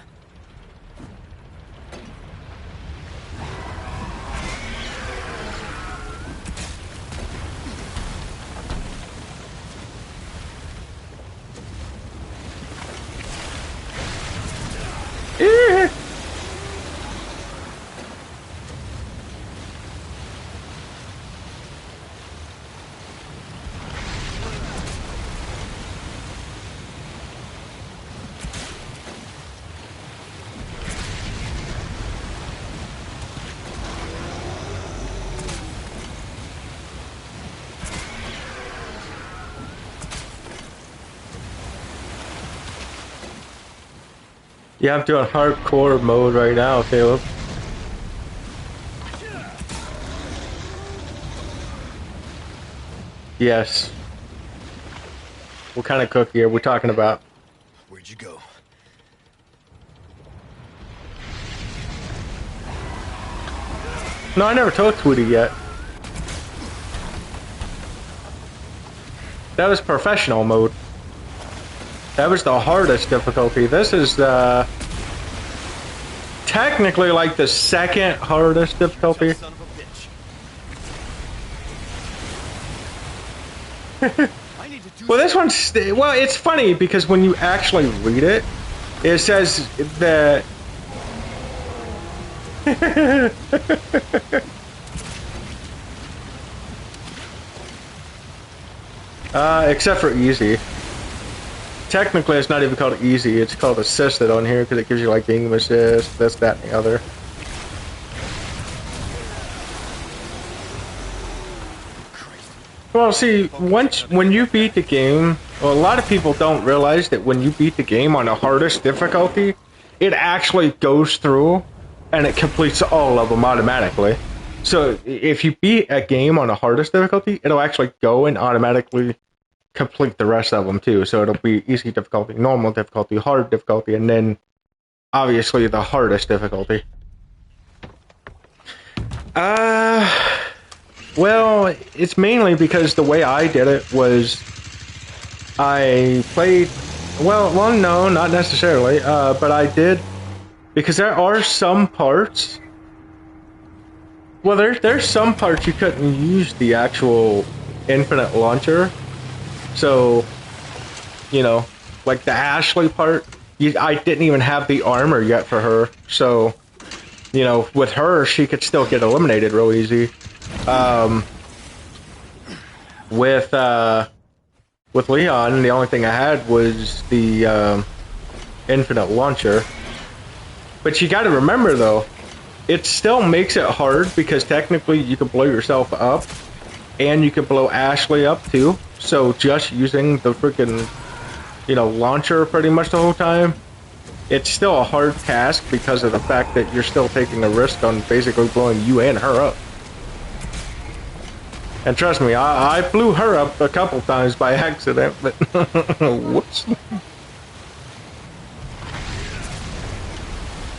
Yeah, I'm doing hardcore mode right now, Caleb. Yes. What kind of cookie are we talking about? Where'd you go? No, I never told Tweety yet. That was professional mode. That was the hardest difficulty. This is technically like the second hardest difficulty. Well, this one's... Well, it's funny because when you actually read it, it says that... except for easy. Technically, it's not even called easy. It's called assisted on here because it gives you like aim assist, this, that, and the other. Well, see, when you beat the game, well, a lot of people don't realize that when you beat the game on the hardest difficulty, it actually goes through and it completes all of them automatically. So if you beat a game on the hardest difficulty, it'll actually go and automatically complete the rest of them too. So it'll be easy difficulty, normal difficulty, hard difficulty, and then obviously the hardest difficulty. Well, it's mainly because the way I did it was I played, well, no, not necessarily, but I did, because there are some parts, well, there's some parts you couldn't use the actual infinite launcher, so, you know, like the Ashley part, I didn't even have the armor yet for her, so, you know, with her, she could still get eliminated real easy. With Leon, the only thing I had was the infinite launcher. But you gotta remember though, it still makes it hard because technically you can blow yourself up and you can blow Ashley up too. So just using the freaking, you know, launcher pretty much the whole time, it's still a hard task because of the fact that you're still taking a risk on basically blowing you and her up. And trust me, I blew her up a couple times by accident, but whoops.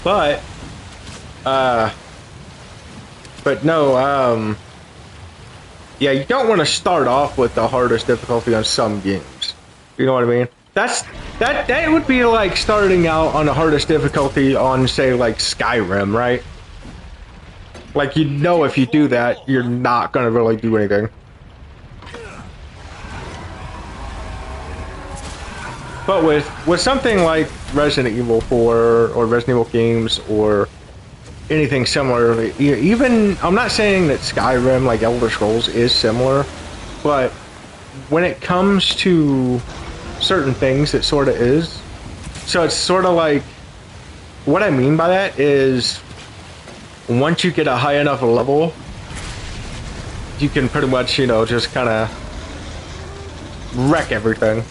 But no, yeah, you don't want to start off with the hardest difficulty on some games. You know what I mean? That would be like starting out on the hardest difficulty on, say, like Skyrim, right? Like, you know, if you do that, you're not gonna really do anything. But with something like Resident Evil 4 or Resident Evil games or anything similar, even, I'm not saying that Skyrim, like Elder Scrolls, is similar, but when it comes to certain things, it sort of is. So it's sort of like, what I mean by that is, once you get a high enough level, you can pretty much, you know, just kind of wreck everything.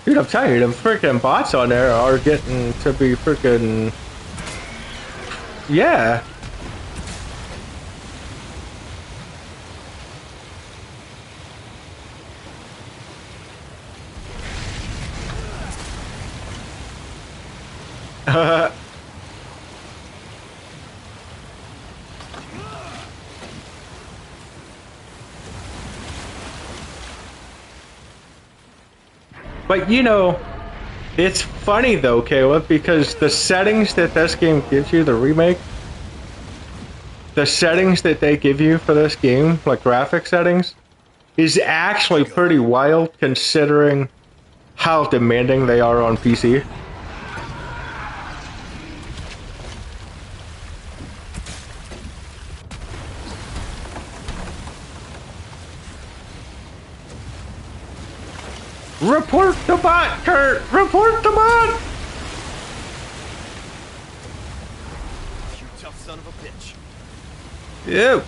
Dude, I'm telling you, them freaking bots on there are getting to be freaking... Yeah. But you know, it's funny though, Caleb, because the settings that this game gives you, the remake, the settings that they give you for this game, like graphic settings, is actually pretty wild considering how demanding they are on PC. Report the bot, Kurt! Report the bot! You tough son of a bitch. Ew.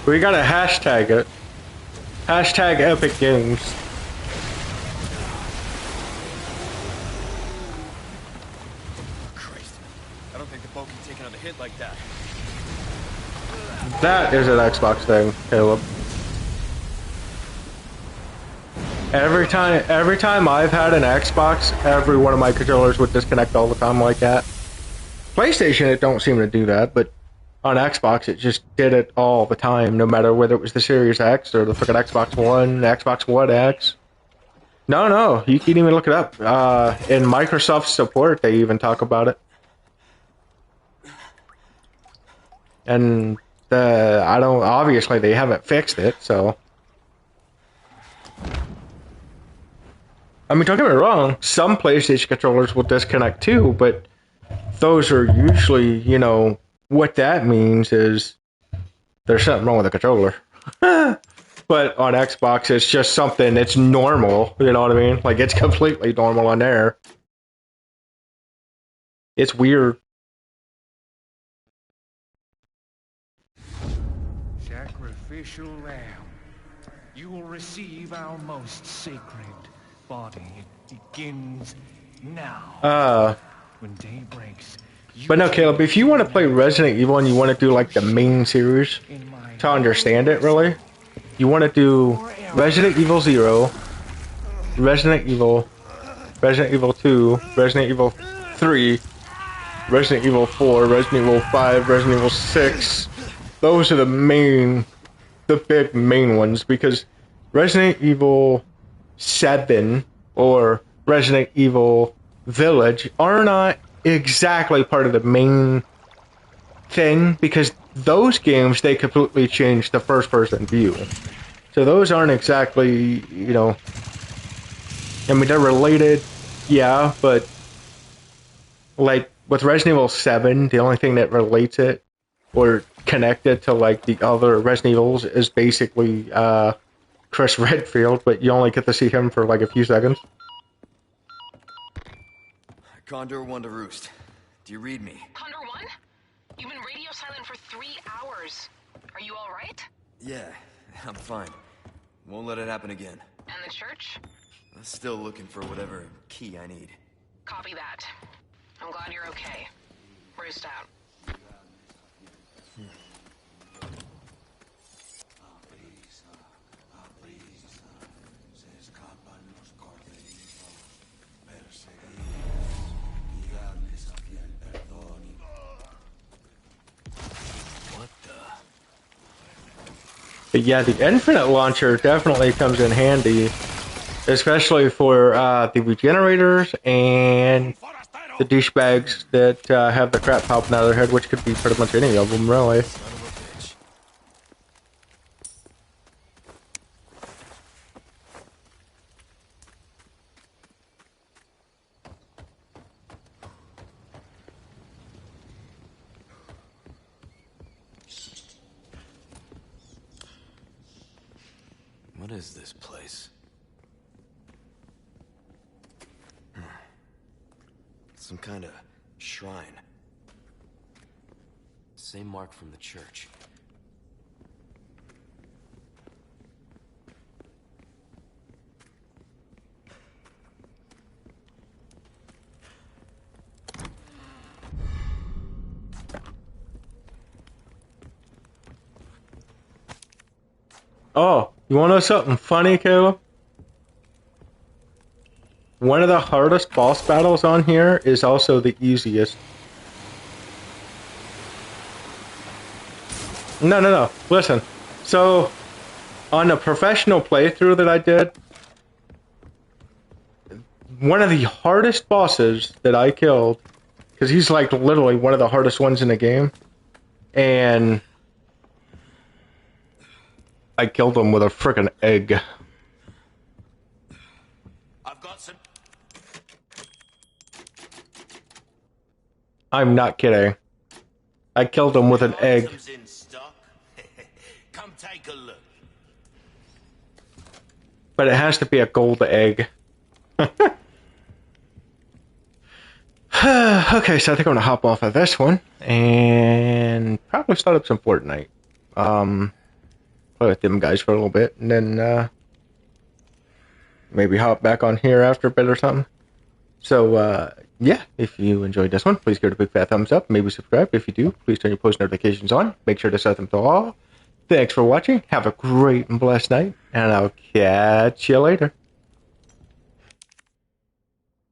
We gotta hashtag it. Hashtag Epic Games. Christ. I don't think the boat can take another hit like that. That is an Xbox thing, Caleb. Every time I've had an Xbox, every one of my controllers would disconnect all the time like that. PlayStation, it don't seem to do that, but on Xbox, it just did it all the time, no matter whether it was the Series X or the freaking Xbox One, Xbox One X. No, you can even look it up. In Microsoft support, they even talk about it. And obviously they haven't fixed it, so. I mean, don't get me wrong, some PlayStation controllers will disconnect too, but those are usually, what that means is there's something wrong with the controller. But on Xbox, it's just something, it's normal, you know what I mean? Like, it's completely normal on there. It's weird. Sacrificial lamb, you will receive our most sacred body. It begins now. When day breaks. But no, Caleb, if you want to play Resident Evil and you want to do like the main series to understand it, really, you want to do Resident Evil 0, Resident Evil 2, Resident Evil 3, Resident Evil 4, Resident Evil 5, Resident Evil 6. Those are the big main ones, because Resident Evil 7 or Resident Evil Village are not exactly part of the main thing, because those games, they completely changed the first-person view. So those aren't exactly, I mean, they're related, yeah, but like with Resident Evil 7, the only thing that relates it or connected to like the other Resident Evils is basically Chris Redfield, but you only get to see him for like a few seconds. Condor 1 to Roost. Do you read me? Condor 1? You've been radio silent for 3 hours. Are you all right? Yeah, I'm fine. Won't let it happen again. And the church? I'm still looking for whatever key I need. Copy that. I'm glad you're okay. Roost out. But yeah, the Infinite Launcher definitely comes in handy, especially for the Regenerators and the douchebags that have the crap popping out of their head, which could be pretty much any of them, really. What is this place? Some kind of shrine. Same mark from the church. Oh, you want to know something funny, Caleb? One of the hardest boss battles on here is also the easiest. No. Listen. So, on a professional playthrough that I did, one of the hardest bosses that I killed, because he's like literally one of the hardest ones in the game, and I killed him with a frickin' egg. I've got some. I'm not kidding. I killed him with an egg. In stock. Come take a look. But it has to be a gold egg. Okay, so I think I'm gonna hop off of this one and probably start up some Fortnite. Play with them guys for a little bit, and then maybe hop back on here after a bit or something. So yeah, if you enjoyed this one, please give it a big fat thumbs up. Maybe subscribe. If you do, please turn your post notifications on. Make sure to set them to all. Thanks for watching. Have a great and blessed night, and I'll catch you later.